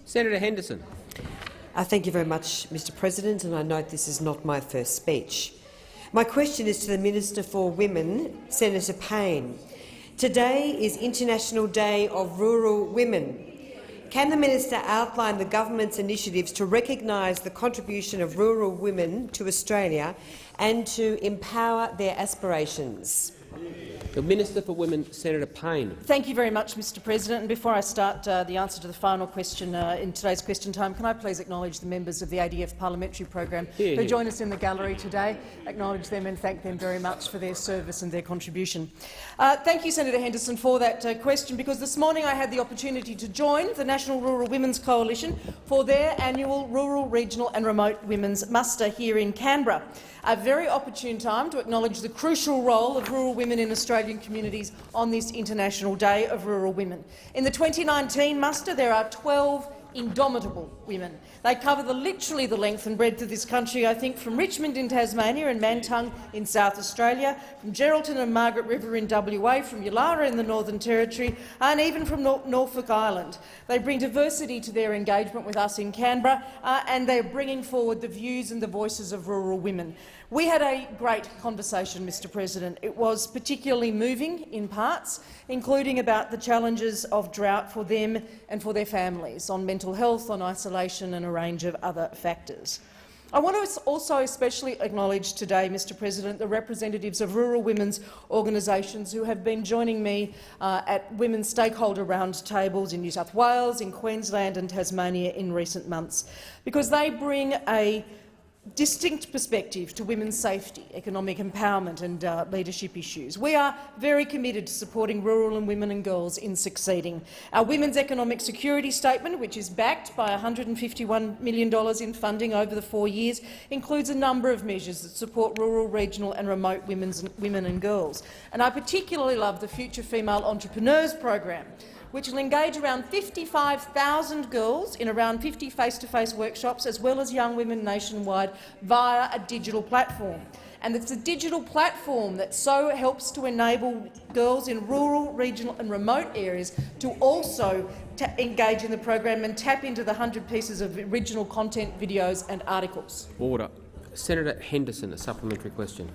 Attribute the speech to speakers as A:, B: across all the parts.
A: Senator Henderson.
B: Thank you very much, Mr President, and I note this is not my first speech. My question is to the Minister for Women, Senator Payne. Today is International Day of Rural Women. Can the minister outline the government's initiatives to recognise the contribution of rural women to Australia and to empower their aspirations?
A: The Minister for Women, Senator Payne.
C: Thank you very much, Mr President. And before I start the answer to the final question in today's question time, can I please acknowledge the members of the ADF parliamentary program who join us in the gallery today, acknowledge them and thank them very much for their service and their contribution. Thank you, Senator Henderson, for that question, because this morning I had the opportunity to join the National Rural Women's Coalition for their annual Rural, Regional and Remote Women's Muster here in Canberra. A very opportune time to acknowledge the crucial role of rural women in Australian communities on this International Day of Rural Women. In the 2019 muster, there are 12 indomitable women. They cover literally the length and breadth of this country, I think, from Richmond in Tasmania and Mantung in South Australia, from Geraldton and Margaret River in WA, from Yulara in the Northern Territory, and even from Norfolk Island. They bring diversity to their engagement with us in Canberra, and they are bringing forward the views and the voices of rural women. We had a great conversation, Mr President. It was particularly moving in parts, including about the challenges of drought for them and for their families, on mental health, on isolation and a range of other factors. I want to also especially acknowledge today, Mr President, the representatives of rural women's organisations who have been joining me at women's stakeholder roundtables in New South Wales, in Queensland and Tasmania in recent months, because they bring a distinct perspective to women's safety, economic empowerment and leadership issues. We are very committed to supporting rural and women and girls in succeeding. Our Women's Economic Security Statement, which is backed by $151 million in funding over the 4 years, includes a number of measures that support rural, regional and remote women and girls. And I particularly love the Future Female Entrepreneurs program, which will engage around 55,000 girls in around 50 face-to-face workshops, as well as young women nationwide, via a digital platform. And it's a digital platform that so helps to enable girls in rural, regional and remote areas to also engage in the program and tap into the 100 pieces of original content, videos and articles.
A: Order. Senator Henderson, a supplementary question.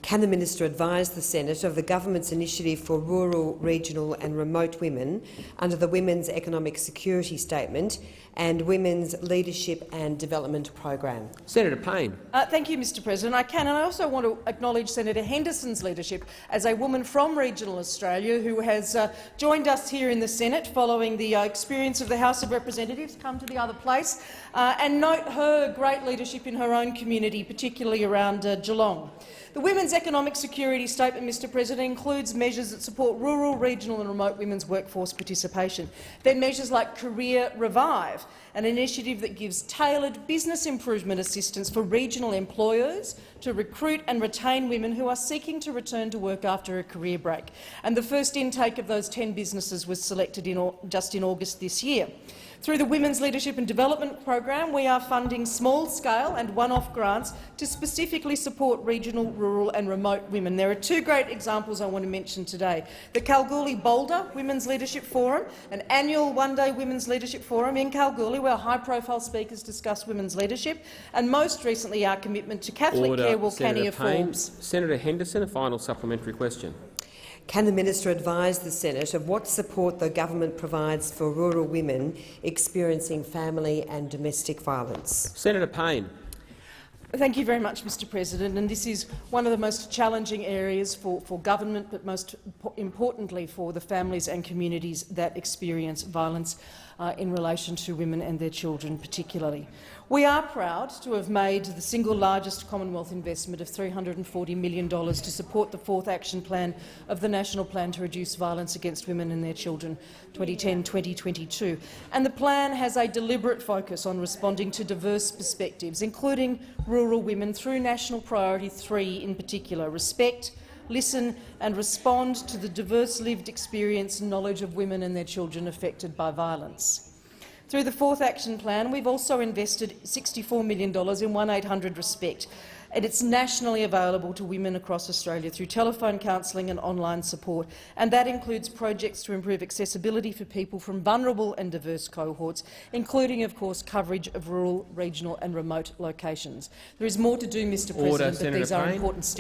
B: Can the minister advise the Senate of the government's initiative for rural, regional and remote women under the Women's Economic Security Statement and Women's Leadership and Development Program?
A: Senator Payne.
C: Thank you, Mr President. I can, and I also want to acknowledge Senator Henderson's leadership as a woman from regional Australia who has joined us here in the Senate following the experience of the House of Representatives, come to the other place, and note her great leadership in her own community, particularly around Geelong. The Women's Economic Security Statement, Mr President, includes measures that support rural, regional and remote women's workforce participation. They're measures like Career Revive, an initiative that gives tailored business improvement assistance for regional employers to recruit and retain women who are seeking to return to work after a career break. And the first intake of those 10 businesses was selected just in August this year. Through the Women's Leadership and Development Program, we are funding small-scale and one-off grants to specifically support regional, rural and remote women. There are two great examples I want to mention today. The Kalgoorlie-Boulder Women's Leadership Forum, an annual one-day Women's Leadership Forum in Kalgoorlie where high-profile speakers discuss women's leadership, and most recently our commitment to Catholic care Wilcannia Forbes.
A: Senator Henderson, a final supplementary question.
B: Can the minister advise the Senate of what support the government provides for rural women experiencing family and domestic violence?
A: Senator Payne.
C: Thank you very much, Mr President. And this is one of the most challenging areas for government, but most importantly for the families and communities that experience violence in relation to women and their children particularly. We are proud to have made the single largest Commonwealth investment of $340 million to support the fourth action plan of the National Plan to Reduce Violence Against Women and Their Children 2010-2022. And the plan has a deliberate focus on responding to diverse perspectives, including rural women, through National Priority 3 in particular: respect, listen and respond to the diverse lived experience and knowledge of women and their children affected by violence. Through the fourth action plan, we've also invested $64 million in 1800 Respect, and it's nationally available to women across Australia through telephone counselling and online support, and that includes projects to improve accessibility for people from vulnerable and diverse cohorts, including, of course, coverage of rural, regional and remote locations. There is more to do, Mr President, but these are important steps.